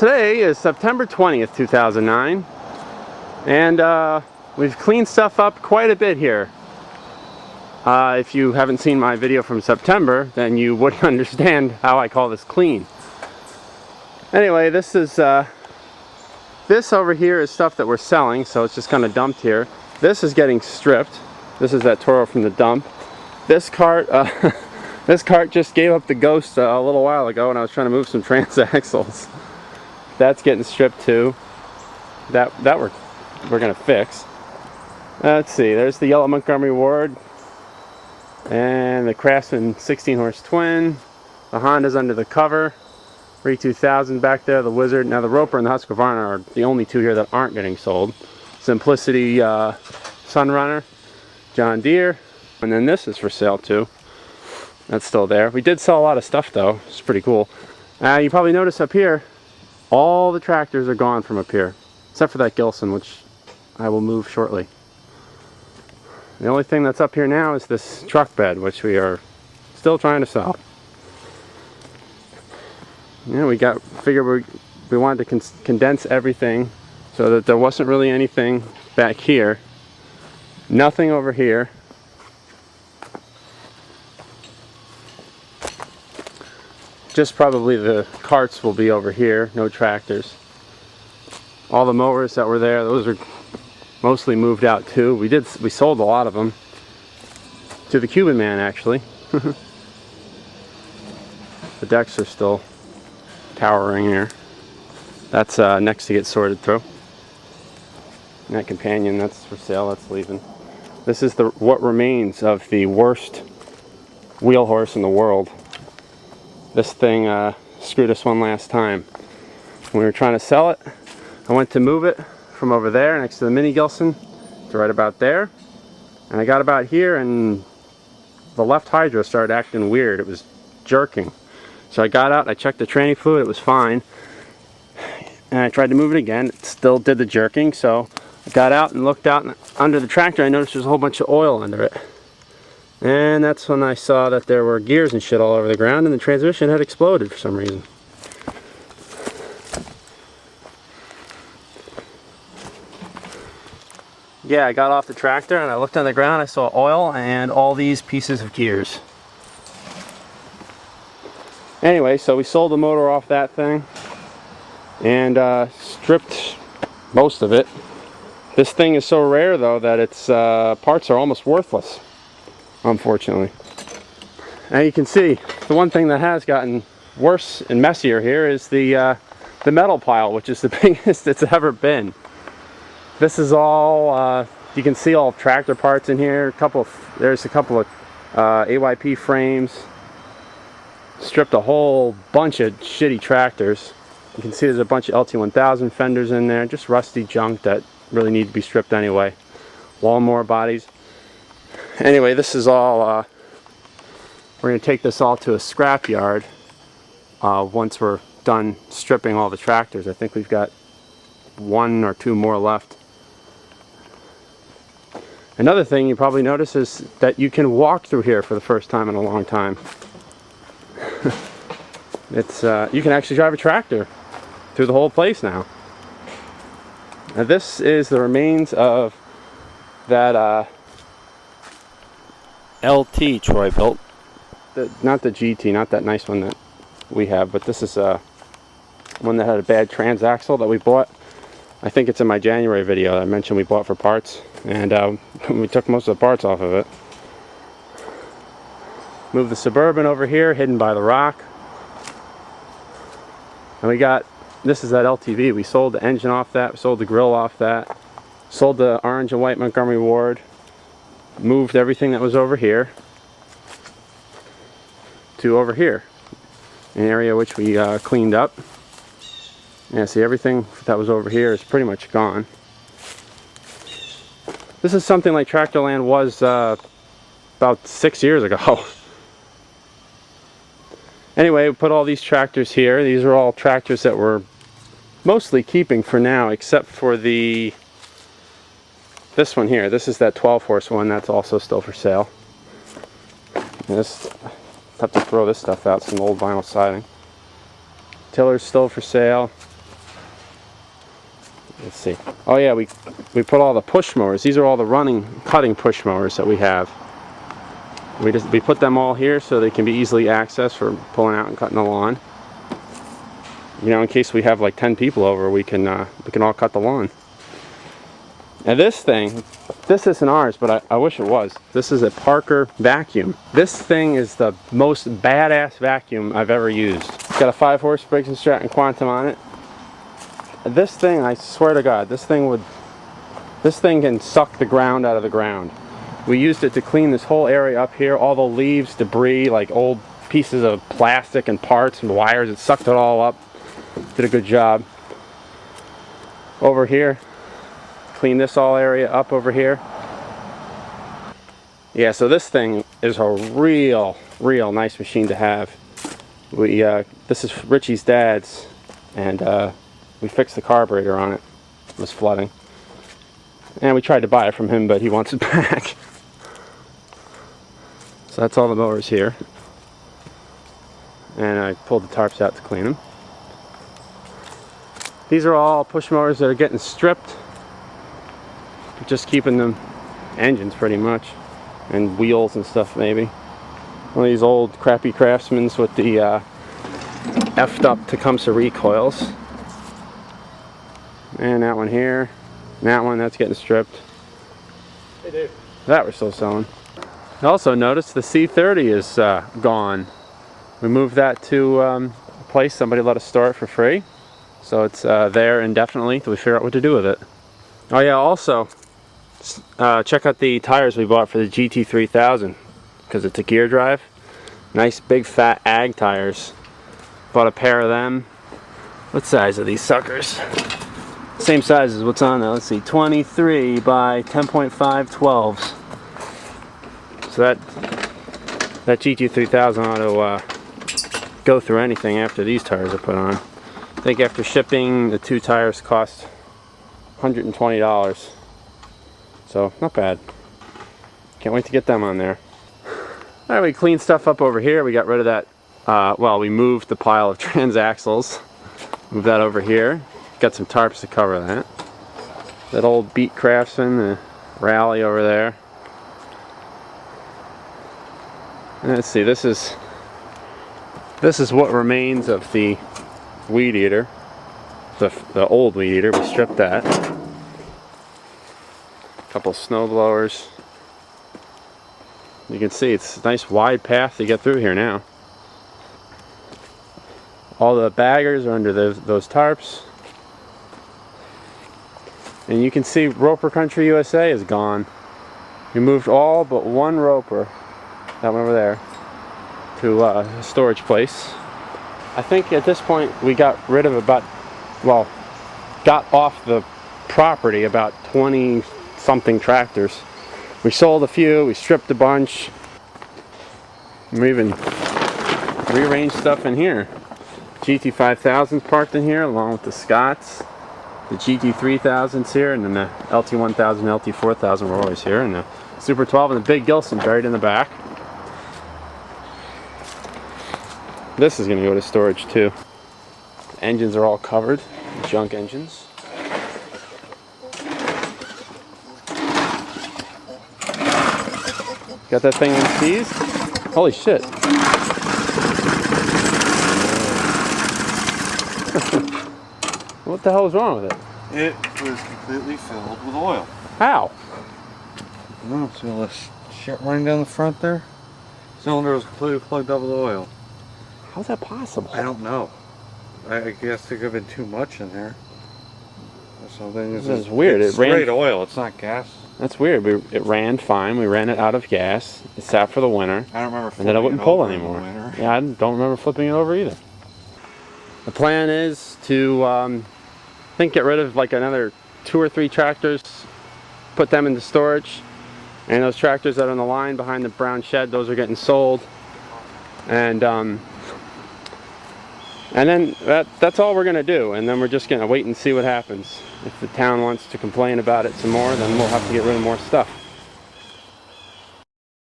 Today is September 20th, 2009, and we've cleaned stuff up quite a bit here. If you haven't seen my video from September, then you wouldn't understand how I call this clean. Anyway, this over here is stuff that we're selling, so it's just kind of dumped here. This is getting stripped. This is that Toro from the dump. This cart, this cart just gave up the ghost a little while ago when I was trying to move some transaxles. That's getting stripped too. That we're gonna fix. Let's see. There's the yellow Montgomery Ward and the Craftsman 16-horse twin. The Honda's under the cover. Re-2000 back there. The Wizard. Now the Roper and the Husqvarna are the only two here that aren't getting sold. Simplicity Sunrunner, John Deere, and then this is for sale too. That's still there. We did sell a lot of stuff though. It's pretty cool. You probably notice up here, all the tractors are gone from up here, except for that Gilson, which I will move shortly. The only thing that's up here now is this truck bed, which we are still trying to sell. Yeah, figured we wanted to condense everything so that there wasn't really anything back here. Nothing over here. Just probably the carts will be over here, no tractors. All the mowers that were there, those are mostly moved out too. We sold a lot of them to the Cuban man actually. The decks are still towering here. That's next to get sorted through. And that companion, that's for sale, that's leaving. This is what remains of the worst wheel horse in the world. This thing screwed us one last time. When we were trying to sell it, I went to move it from over there next to the Mini Gilson to right about there. And I got about here and the left hydro started acting weird. It was jerking. So I got out, I checked the tranny fluid, it was fine. And I tried to move it again, it still did the jerking. So I got out and looked out, and under the tractor I noticed there's a whole bunch of oil under it. And that's when I saw that there were gears and shit all over the ground, and the transmission had exploded for some reason. Yeah, I got off the tractor and I looked on the ground, I saw oil and all these pieces of gears. Anyway, so we sold the motor off that thing and stripped most of it. This thing is so rare though that its parts are almost worthless, unfortunately. And you can see the one thing that has gotten worse and messier here is the metal pile, which is the biggest it's ever been. This is all you can see, all tractor parts in here. There's a couple of AYP frames. Stripped a whole bunch of shitty tractors. You can see there's a bunch of LT1000 fenders in there, just rusty junk that really need to be stripped anyway. Lawnmower bodies. Anyway, this is all, we're going to take this all to a scrap yard once we're done stripping all the tractors. I think we've got one or two more left. Another thing you probably notice is that you can walk through here for the first time in a long time. You can actually drive a tractor through the whole place now. Now this is the remains of that LT Troy built. Not the GT, not that nice one that we have, but this is one that had a bad transaxle that we bought. I think it's in my January video I mentioned we bought for parts, and we took most of the parts off of it. Moved the Suburban over here, hidden by the rock. And we got, this is that LTV. We sold the engine off that, we sold the grill off that, sold the orange and white Montgomery Ward, moved everything that was over here to over here, an area which we cleaned up. Yeah, see, everything that was over here is pretty much gone. This is something like Tractorland was about 6 years ago. Anyway, we put all these tractors here. These are all tractors that we're mostly keeping for now, except for this one here. This is that 12-horse one that's also still for sale. Have to throw this stuff out, some old vinyl siding. Tiller's still for sale. Let's see. Oh yeah, we put all the push mowers. These are all the running, cutting push mowers that we have. We put them all here so they can be easily accessed for pulling out and cutting the lawn. You know, in case we have like 10 people over, we can all cut the lawn. And this thing, this isn't ours, but I wish it was. This is a Parker vacuum. This thing is the most badass vacuum I've ever used. It's got a 5-horse Briggs & Stratton Quantum on it. This thing, I swear to God, this thing can suck the ground out of the ground. We used it to clean this whole area up here, all the leaves, debris, like old pieces of plastic and parts and wires. It sucked it all up. Did a good job. Over here, clean this all area up over here. Yeah, so this thing is a real nice machine to have. This is Richie's dad's, and we fixed the carburetor on it. It was flooding. And we tried to buy it from him, but he wants it back. So that's all the mowers here. And I pulled the tarps out to clean them. These are all push mowers that are getting stripped. Just keeping them engines pretty much. And wheels and stuff maybe. One of these old crappy Craftsmans with the effed up Tecumseh recoils. And that one here. And that one, that's getting stripped. Hey Dave. That we're still selling. I also noticed the C30 is gone. We moved that to a place somebody let us store it for free. So it's there indefinitely till we figure out what to do with it. Oh yeah, also, check out the tires we bought for the GT3000. Because it's a gear drive. Nice big fat ag tires. Bought a pair of them. What size are these suckers? Same size as what's on there. Let's see, 23 by 10.5 12s. So that GT3000 ought to go through anything after these tires are put on. I think after shipping, the 2 tires cost $120. So not bad. Can't wait to get them on there. Alright, we cleaned stuff up over here. We got rid of that, well, we moved the pile of transaxles. Moved that over here. Got some tarps to cover that. That old beat Craftsman, the Rally over there. And let's see, this is what remains of the weed eater. The old weed eater, we stripped that. A couple snow blowers. You can see it's a nice wide path to get through here now. All the baggers are under those tarps. And you can see Roper Country USA is gone. We moved all but one Roper, that one over there, to a storage place. I think at this point we got rid of got off the property about 20 something tractors. We sold a few, we stripped a bunch. We even rearranged stuff in here. GT5000's parked in here along with the Scotts. The GT3000's here, and then the LT1000, LT4000 were always here, and the Super 12 and the Big Gilson buried in the back. This is going to go to storage too. The engines are all covered, junk engines. Got that thing unseized? Holy shit. What the hell is wrong with it? It was completely filled with oil. How? I don't know, see all this shit running down the front there? Cylinder was completely plugged up with oil. How's that possible? I don't know. I guess there could have been too much in there. Or something. This is weird. It's straight oil, it's not gas. That's weird. It ran fine. We ran it out of gas. It sat for the winter. I don't remember and then it wouldn't pull anymore. In Yeah, I don't remember flipping it over either. The plan is to, I think, get rid of like another 2 or 3 tractors, put them into storage, and those tractors that are on the line behind the brown shed, those are getting sold. And then that's all we're gonna do, and then we're just gonna wait and see what happens. If the town wants to complain about it some more, then we'll have to get rid of more stuff.